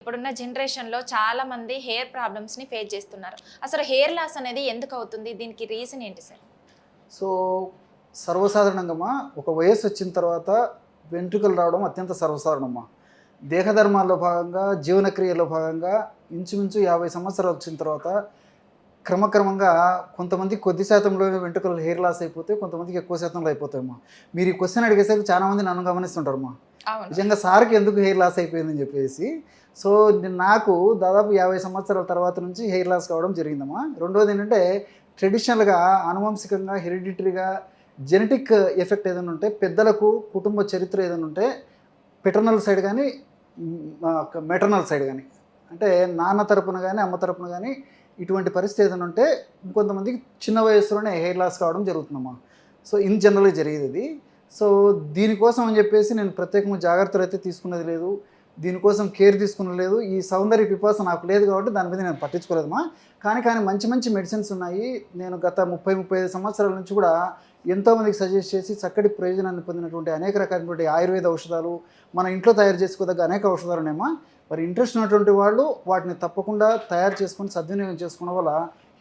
ఇప్పుడున్న జనరేషన్‌లో చాలామంది హెయిర్ ప్రాబ్లమ్స్‌ని ఫేస్ చేస్తున్నారు. అసలు హెయిర్ లాస్ అనేది ఎందుకు అవుతుంది? దీనికి రీజన్ ఏంటి సార్? సో, సర్వసాధారణంగమ్మా ఒక వయస్సొచ్చిన తర్వాత వెంట్రుకలు రావడం అత్యంత సర్వసాధారణమ్మా. దేహధర్మాల్లో భాగంగా, జీవనక్రియలో భాగంగా ఇంచుమించు 50 సంవత్సరాలు వచ్చిన తర్వాత క్రమక్రమంగా కొంతమందికి కొద్ది శాతంలోనే వెంట్రుకలు హెయిర్ లాస్ అయిపోతే, కొంతమందికి ఎక్కువ శాతంలో అయిపోతాయమ్మా. మీరు ఈ క్వెషన్ అడిగేసరికి చాలామంది నన్ను గమనిస్తుంటారమ్మా. అవును. నిజంగా సార్‌కి ఎందుకు హెయిర్ లాస్ అయిపోయిందని చెప్పేసి. సో, నాకు దాదాపు 50 సంవత్సరాల తర్వాత నుంచి హెయిర్ లాస్ కావడం జరిగిందమ్మా. రెండోదేంటంటే ట్రెడిషనల్‌గా, ఆనువంశికంగా, హెరిడిటరీగా జెనెటిక్ ఎఫెక్ట్ ఏదైనా ఉంటే, పెద్దలకు కుటుంబ చరిత్ర ఏదైనా ఉంటే, పెటర్నల్ సైడ్ గానీ, మెటర్నల్ సైడ్ గానీ, అంటే నాన్న తరపున గానీ, అమ్మ తరపున గానీ ఇటువంటి పరిస్థితి ఏదైనా ఉంటే కొంతమందికి చిన్న వయస్సులోనే హెయిర్ లాస్ కావడం జరుగుతుందమ్మా. సో, ఇన్ జనరల్‌గా జరిగేదిది. సో, దీనికోసం అని చెప్పేసి నేను ప్రత్యేకంగా జాగ్రత్తలు అయితే తీసుకున్నది లేదు. దీనికోసం కేర్ తీసుకున్నది లేదు. ఈ సౌందర్య పిపాస నాకు లేదు కాబట్టి దాని మీద నేను పట్టించుకోలేదమ్మా. కానీ మంచి మంచి మెడిసిన్స్ ఉన్నాయి. నేను గత 30, 35 సంవత్సరాల నుంచి కూడా ఎంతోమందికి సజెస్ట్ చేసి చక్కటి ప్రయోజనాన్ని పొందినటువంటి అనేక రకాలైనటువంటి ఆయుర్వేద ఔషధాలు, మన ఇంట్లో తయారు చేసుకోదగ్గ అనేక ఔషధాలు ఉన్నాయమ్మా. మరి ఇంట్రెస్ట్ ఉన్నటువంటి వాళ్ళు వాటిని తప్పకుండా తయారు చేసుకొని సద్వినియోగం చేసుకోవడం వల్ల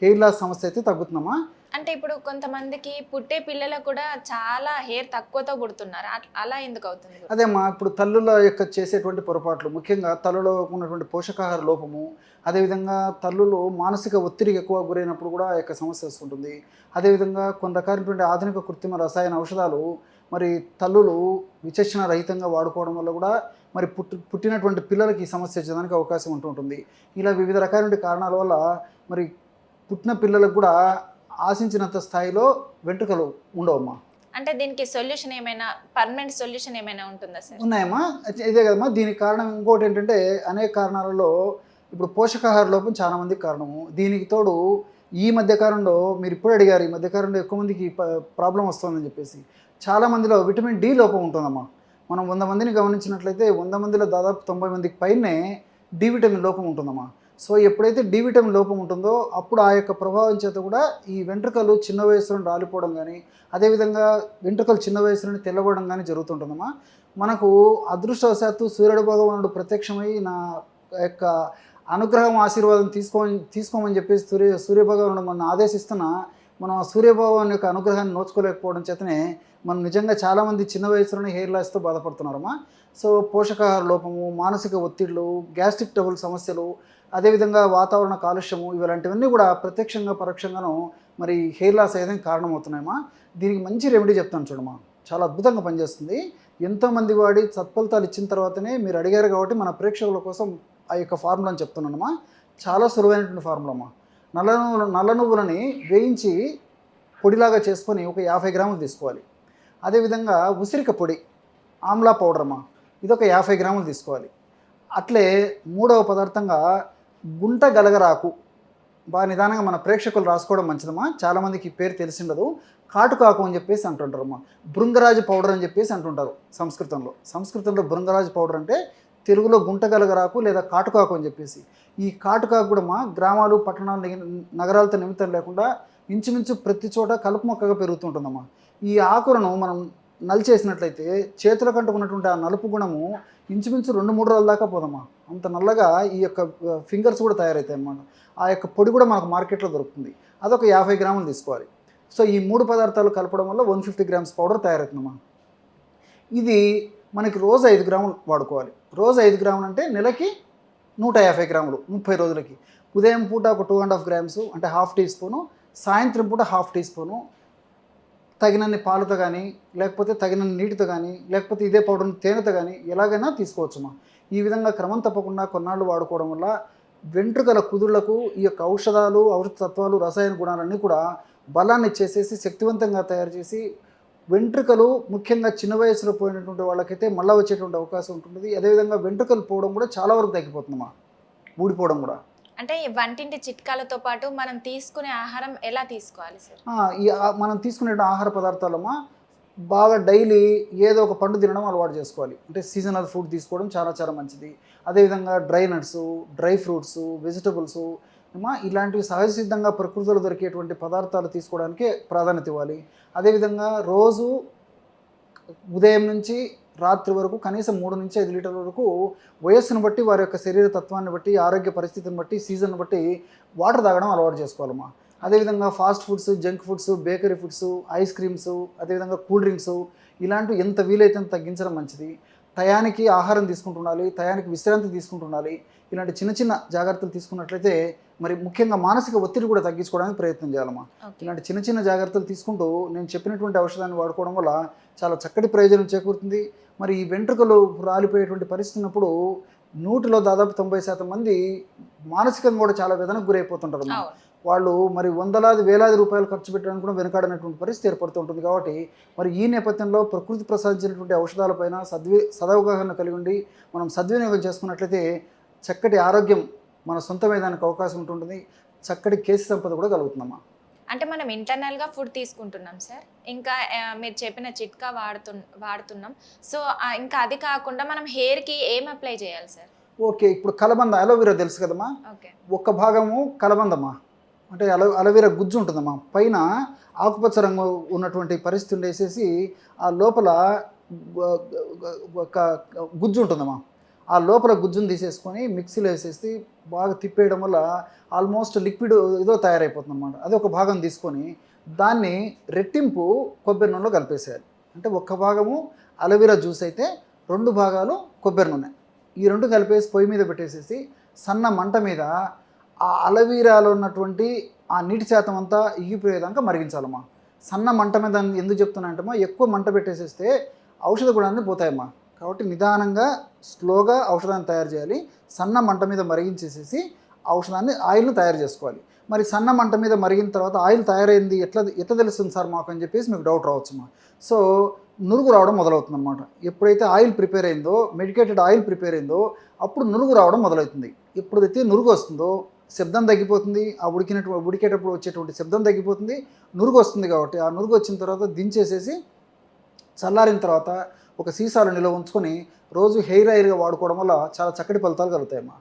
హెయిర్ లాస్ సమస్య అయితే తగ్గుతుందమ్మా. అంటే ఇప్పుడు కొంతమందికి పుట్టే పిల్లలకు కూడా చాలా హెయిర్ తక్కువతో పుడుతున్నారు. అలా ఎందుకు అవుతుంది? అదేమ్మా, ఇప్పుడు తల్లుల యొక్క చేసేటువంటి పొరపాట్లు, ముఖ్యంగా తల్లులో ఉన్నటువంటి పోషకాహార లోపము, అదేవిధంగా తల్లులు మానసిక ఒత్తిడికి ఎక్కువ గురైనప్పుడు కూడా ఆ యొక్క సమస్య వస్తుంటుంది. అదేవిధంగా కొన్ని రకాలైనటువంటి ఆధునిక కృత్రిమ రసాయన ఔషధాలు మరి తల్లులు విచక్షణ రహితంగా వాడుకోవడం వల్ల కూడా మరి పుట్టినటువంటి పిల్లలకి ఈ సమస్య వచ్చేదానికి అవకాశం ఉంటుంటుంది. ఇలా వివిధ రకాలైన కారణాల వల్ల మరి పుట్టిన పిల్లలకు కూడా ఆశించినంత స్థాయిలో వెంట్రుకలు ఉండవమ్మా. అంటే దీనికి సొల్యూషన్ ఏమైనా, పర్మనెంట్ సొల్యూషన్ ఏమైనా ఉంటుందా సార్? ఉన్నాయమ్మా. ఇదే కదమ్మా దీనికి కారణం. ఇంకోటి ఏంటంటే అనేక కారణాలలో ఇప్పుడు పోషకాహార లోపం చాలా మందికి కారణము. దీనికి తోడు ఈ మధ్య కాలంలో మీరు ఇప్పుడు అడిగారు, ఈ మధ్య కాలంలో ఎక్కువ మందికి ప్రాబ్లం వస్తుందని చెప్పేసి. చాలా మందిలో విటమిన్ డి లోపం ఉంటుందమ్మా. మనం 100 మందిని గమనించినట్లయితే 100 మందిలో దాదాపు 90 మందికి పైనే డి విటమిన్ లోపం ఉంటుందమ్మా. సో, ఎప్పుడైతే డి విటమిన్ లోపం ఉంటుందో అప్పుడు ఆ యొక్క ప్రభావం చేత కూడా ఈ వెంట్రుకలు చిన్న వయసులో రాలిపోవడం కానీ, అదేవిధంగా వెంట్రుకలు చిన్న వయసులోనే తెల్లబడడం కానీ జరుగుతుంటుందమ్మా. మనకు అదృష్టవశాత్తు సూర్యుడు భగవానుడు ప్రత్యక్షమై నా యొక్క అనుగ్రహం, ఆశీర్వాదం తీసుకోమని చెప్పేసి సూర్యభగవానుడు మనం ఆదేశిస్తున్న మనం సూర్యభగవాన్ యొక్క అనుగ్రహాన్ని నోచుకోలేకపోవడం చేతనే మనం నిజంగా చాలామంది చిన్న వయసులోనే హెయిర్ లాస్తో బాధపడుతున్నారమ్మా. సో, పోషకాహార లోపము, మానసిక ఒత్తిళ్ళు, గ్యాస్ట్రిక్ ట్రబుల్ సమస్యలు, అదేవిధంగా వాతావరణ కాలుష్యము, ఇలాంటివన్నీ కూడా ప్రత్యక్షంగా పరోక్షంగాను మరి హెయిర్ లాస్ అయ్యేదానికి కారణమవుతున్నాయమ్మా. దీనికి మంచి రెమెడీ చెప్తాను చూడమ్మా, చాలా అద్భుతంగా పనిచేస్తుంది. ఎంతోమంది వాడి సత్ఫలితాలు ఇచ్చిన తర్వాతనే మీరు అడిగారు కాబట్టి మన ప్రేక్షకుల కోసం ఆ యొక్క ఫార్ములాని చెప్తున్నానమ్మా. చాలా సులువైనటువంటి ఫార్ములా అమ్మా. నల్ల నువ్వులని వేయించి పొడిలాగా చేసుకొని ఒక 50 గ్రాములు తీసుకోవాలి. అదేవిధంగా ఉసిరిక పొడి, ఆమ్లా పౌడర్ అమ్మా, ఇదొక 50 గ్రాములు తీసుకోవాలి. అట్లే మూడవ పదార్థంగా గుంట గలగరాకు, బాగా నిదానంగా మన ప్రేక్షకులు రాసుకోవడం మంచిదమ్మా. చాలామందికి ఈ పేరు తెలిసిండదు. కాటుకాకు అని చెప్పేసి అంటుంటారమ్మా. భృంగరాజు పౌడర్ అని చెప్పేసి అంటుంటారు సంస్కృతంలో భృంగరాజు పౌడర్ అంటే తెలుగులో గుంట గలగరాకు లేదా కాటుకాకు అని చెప్పేసి. ఈ కాటుకాకు కూడా మా గ్రామాలు, పట్టణాలు, నగరాలతో నిమిత్తం లేకుండా ఇంచుమించు ప్రతి చోట కలుపు మొక్కగా పెరుగుతుంటుందమ్మా. ఈ ఆకులను మనం నలిచేసినట్లయితే చేతుల కంటుకున్నటువంటి ఆ నలుపు గుణము ఇంచుమించు 2-3 రోజుల దాకా పోదమ్మా. అంత నల్లగా ఈ యొక్క ఫింగర్స్ కూడా తయారవుతాయి అన్నమాట. ఆ యొక్క పొడి కూడా మనకు మార్కెట్లో దొరుకుతుంది. అదొక 50 గ్రాములు తీసుకోవాలి. సో, ఈ 3 పదార్థాలు కలపడం వల్ల 150 గ్రామ్స్ పౌడర్ తయారవుతుందమ్మా. ఇది మనకి రోజు 5 గ్రాములు వాడుకోవాలి. రోజు 5 గ్రాములు అంటే నెలకి 150 గ్రాములు 30 రోజులకి. ఉదయం పూట ఒక 2.5 గ్రామ్స్ అంటే హాఫ్ టీ స్పూను, సాయంత్రం పూట హాఫ్ టీ స్పూను, తగినన్ని పాలతో కానీ, లేకపోతే తగినన్ని నీటితో కానీ, లేకపోతే ఇదే పౌడర్ని తేనెతో కానీ ఎలాగైనా తీసుకోవచ్చమ్మా. ఈ విధంగా క్రమం తప్పకుండా కొన్నాళ్ళు వాడుకోవడం వల్ల వెంట్రుకల కుదుళ్లకు ఈ యొక్క ఔషధాలు, ఔషధ తత్వాలు, రసాయన గుణాలన్నీ కూడా బలాన్ని ఇచ్చేసేసి శక్తివంతంగా తయారు చేసి వెంట్రుకలు ముఖ్యంగా చిన్న వయసులో పోయినటువంటి వాళ్ళకైతే మళ్ళీ వచ్చేటువంటి అవకాశం ఉంటుంది. అదేవిధంగా వెంట్రుకలు పోవడం కూడా చాలా వరకు తగ్గిపోతుందమ్మా, ఊడిపోవడం కూడా. అంటే వంటింటి చిట్కాలతో పాటు మనం తీసుకునే ఆహారం ఎలా తీసుకోవాలి సార్? మనం తీసుకునే ఆహార పదార్థాలమ్మా బాగా డైలీ ఏదో ఒక పండు తినడం అలవాటు చేసుకోవాలి. అంటే సీజనల్ ఫుడ్ తీసుకోవడం చాలా చాలా మంచిది. అదేవిధంగా dry nuts, dry fruits, vegetables ఇలాంటివి సహజ సిద్ధంగా ప్రకృతిలో దొరికేటువంటి పదార్థాలు తీసుకోవడానికే ప్రాధాన్యత ఇవ్వాలి. అదేవిధంగా రోజు ఉదయం నుంచి రాత్రి వరకు కనీసం 3 నుంచి 5 లీటర్ల వరకు వయస్సును బట్టి, వారి యొక్క శరీర తత్వాన్ని బట్టి, ఆరోగ్య పరిస్థితిని బట్టి, సీజన్ బట్టి వాటర్ తాగడం అలవాటు చేసుకోవాలమ్మా. అదేవిధంగా fast foods, junk foods, bakery foods, ice creams, అదేవిధంగా కూల్ డ్రింక్స్ ఇలాంటివి ఎంత వీలైతే అంత తగ్గించడం మంచిది. టయానికి ఆహారం తీసుకుంటుండాలి, టయానికి విశ్రాంతి తీసుకుంటుండాలి. ఇలాంటి చిన్న చిన్న జాగ్రత్తలు తీసుకున్నట్లయితే మరి ముఖ్యంగా మానసిక ఒత్తిడి కూడా తగ్గించుకోవడానికి ప్రయత్నం చేయాలమ్మా. ఇలాంటి చిన్న చిన్న జాగ్రత్తలు తీసుకుంటూ నేను చెప్పినటువంటి ఔషధాన్ని వాడుకోవడం వల్ల చాలా చక్కటి ప్రయోజనం చేకూరుతుంది. మరి ఈ వెంట్రుకలు రాలిపోయేటువంటి పరిస్థితి ఉన్నప్పుడు 100లో దాదాపు 90% మంది మానసికంగా కూడా చాలా వేదనకు గురైపోతుంటారు. వాళ్ళు మరి వందలాది వేలాది రూపాయలు ఖర్చు పెట్టడానికి కూడా వెనుకాడనటువంటి పరిస్థితి ఏర్పడుతుంటుంది. కాబట్టి మరి ఈ నేపథ్యంలో ప్రకృతి ప్రసాదించినటువంటి ఔషధాలపైన సదవగాహన కలిగి ఉండి మనం సద్వినియోగం చేసుకున్నట్లయితే చక్కటి ఆరోగ్యం మన సొంతమేదానికి అవకాశం ఉంటుంది. చక్కటి కేసు సంపద కూడా కలుగుతుందమ్మా. అంటే మనం ఇంటర్నల్గా ఫుడ్ తీసుకుంటున్నాం సార్, ఇంకా మీరు చెప్పిన చిట్కా వాడుతున్నాం. సో ఇంకా అది కాకుండా మనం హెయిర్కి ఏం అప్లై చేయాలి సార్? ఓకే, ఇప్పుడు కలబంద అలోవెరా తెలుసు కదమ్మా. ఓకే, ఒక్క భాగము కలబందమ్మా, అంటే అలోవెరా గుజ్జు ఉంటుందమ్మా. పైన ఆకుపచ్చ రంగు ఉన్నటువంటి పరిస్థితి ఉండేసేసి ఆ లోపల ఒక గుజ్జు ఉంటుందమ్మా. ఆ లోపల గుజ్జును తీసేసుకొని మిక్సీలో వేసేసి బాగా తిప్పేయడం వల్ల ఆల్మోస్ట్ లిక్విడ్ ఏదో తయారైపోతుంది అనమాట. అది ఒక భాగం తీసుకొని దాన్ని రెట్టింపు కొబ్బరి నూనెలో కలిపేసేయాలి. అంటే ఒక్క భాగము అలోవెరా జ్యూస్ అయితే 2 భాగాలు కొబ్బరి నూనె, ఈ 2 కలిపేసి పొయ్యి మీద పెట్టేసేసి సన్న మంట మీద ఆ అలోవెరాలో ఉన్నటువంటి ఆ నీటి శాతం అంతా ఇగిపోయేదాకా మరిగించాలమ్మా. సన్న మంట మీద ఎందుకు చెప్తున్నా అంటేమా, ఎక్కువ మంట పెట్టేసేస్తే ఔషధ గుణాన్ని పోతాయమ్మా. కాబట్టి నిదానంగా స్లోగా ఔషధాన్ని తయారు చేయాలి. సన్న మంట మీద మరిగించేసేసి ఆయిల్ను తయారు చేసుకోవాలి. మరి సన్న మంట మీద మరిగిన తర్వాత ఆయిల్ తయారైంది ఎట్లా తెలుస్తుంది సార్ మాకు అని చెప్పేసి మీకు డౌట్ రావచ్చుమా. సో నురుగు రావడం మొదలవుతుంది అనమాట. ఎప్పుడైతే ఆయిల్ ప్రిపేర్ అయిందో, మెడికేటెడ్ ఆయిల్ ప్రిపేర్ అయిందో అప్పుడు నురుగు రావడం మొదలవుతుంది. ఎప్పుడైతే నురుగు వస్తుందో శబ్దం తగ్గిపోతుంది. ఆ ఉడికేటప్పుడు వచ్చేటువంటి శబ్దం తగ్గిపోతుంది, నురుగు వస్తుంది. కాబట్టి ఆ నురుగు వచ్చిన తర్వాత దించేసేసి చల్లారిన తర్వాత ఒక సీసాలో నిల్వ ఉంచుకొని రోజు హెయిర్ ఆయిల్గా వాడుకోవడం వల్ల చాలా చక్కటి ఫలితాలు కలుగుతాయమ్మా.